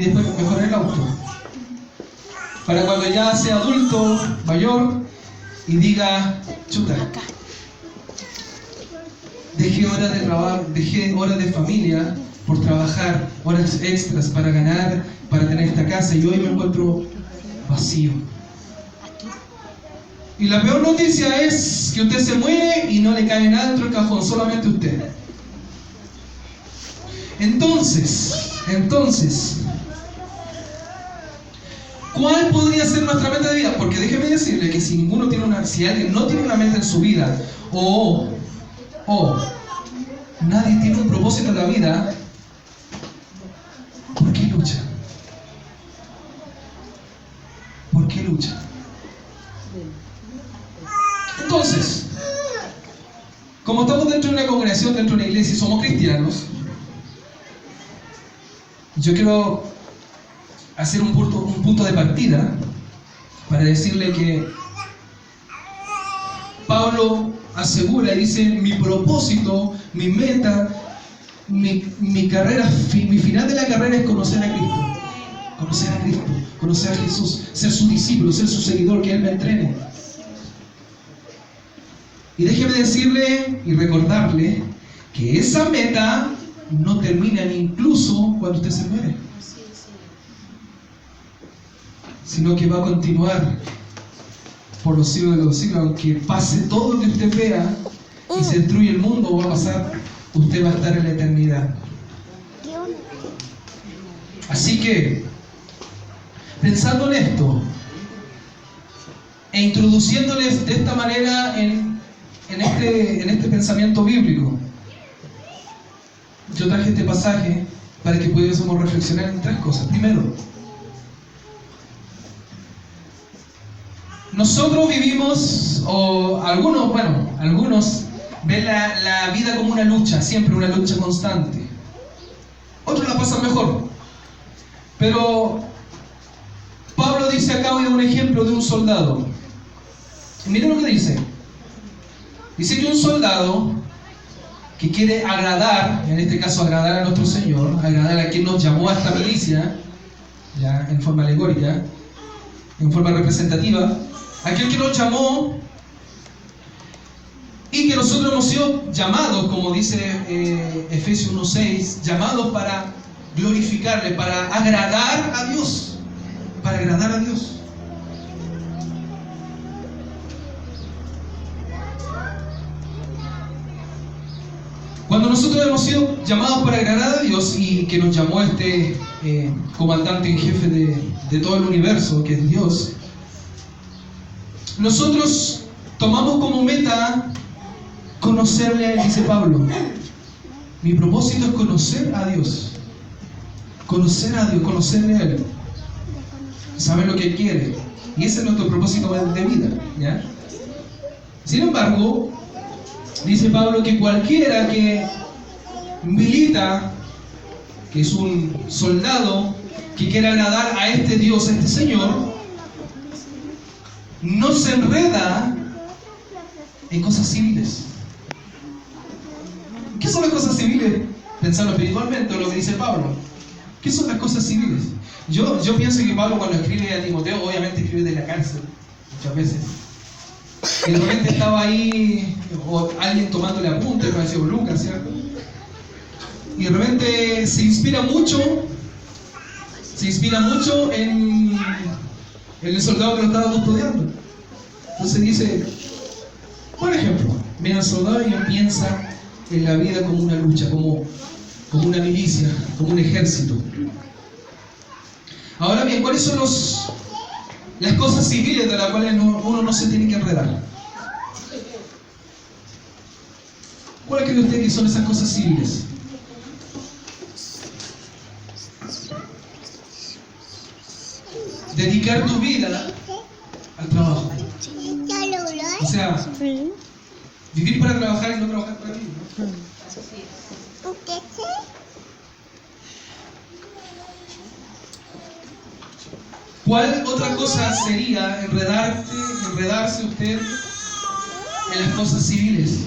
y después mejorar el auto. Para cuando ya sea adulto, mayor, y diga, chuta, dejé horas de trabajo, dejé horas de familia por trabajar, horas extras para ganar, para tener esta casa, y hoy me encuentro vacío. Y la peor noticia es que usted se muere y no le cae nada dentro del cajón, solamente usted. Entonces, ¿cuál podría ser nuestra meta de vida? Porque déjeme decirle que si alguien no tiene una meta en su vida, o nadie tiene un propósito en la vida, ¿por qué lucha? ¿Por qué lucha? Entonces, como estamos dentro de una congregación, dentro de una iglesia y somos cristianos, yo quiero hacer un punto de partida para decirle que Pablo asegura y dice: mi propósito, mi meta, mi carrera, mi final de la carrera es conocer a Cristo. Conocer a Cristo, conocer a Jesús, ser su discípulo, ser su seguidor, que Él me entrene. Y déjeme decirle y recordarle que esa meta no termina ni incluso cuando usted se muere, sino que va a continuar por los siglos de los siglos. Aunque pase todo lo que usted vea y se destruye el mundo, va a pasar, usted va a estar en la eternidad. Así que, pensando en esto e introduciéndoles de esta manera en este pensamiento bíblico, yo traje este pasaje para que pudiésemos reflexionar en tres cosas. Primero, nosotros vivimos, o algunos ven la vida como una lucha, siempre una lucha constante. Otros la pasan mejor. Pero Pablo dice acá, voy a dar un ejemplo de un soldado. Miren lo que dice. Dice que un soldado que quiere agradar, en este caso agradar a nuestro Señor, agradar a quien nos llamó a esta milicia, ya en forma alegórica, en forma representativa, aquel que nos llamó y que nosotros hemos sido llamados, como dice Efesios 1:6, llamados para glorificarle, para agradar a Dios, para agradar a Dios. Cuando nosotros hemos sido llamados para agradar a Dios y que nos llamó este comandante en jefe de todo el universo, que es Dios, nosotros tomamos como meta conocerle a Él, dice Pablo. Mi propósito es conocer a Dios, conocerle a Él, saber lo que Él quiere. Y ese es nuestro propósito de vida, ¿ya? Sin embargo, dice Pablo que cualquiera que milita, que es un soldado que quiere agradar a este Dios, a este Señor, no se enreda en cosas civiles. ¿Qué son las cosas civiles? Pensando espiritualmente, lo que dice Pablo. ¿Qué son las cosas civiles? Yo pienso que Pablo, cuando escribe a Timoteo, obviamente escribe de la cárcel, muchas veces. Y de repente estaba ahí, o alguien tomándole apunte, pareció Lucas, ¿cierto? Y de repente se inspira mucho en el soldado que lo estaba custodiando. Entonces dice, por ejemplo, mira al soldado y piensa en la vida como una lucha, como una milicia, como un ejército. Ahora bien, ¿cuáles son las cosas civiles de las cuales uno no se tiene que enredar? ¿Cuáles cree usted que son esas cosas civiles? Dedicar tu vida al trabajo. O sea, vivir para trabajar y no trabajar para ti, ¿no? ¿Cuál otra cosa sería enredarse usted en las cosas civiles?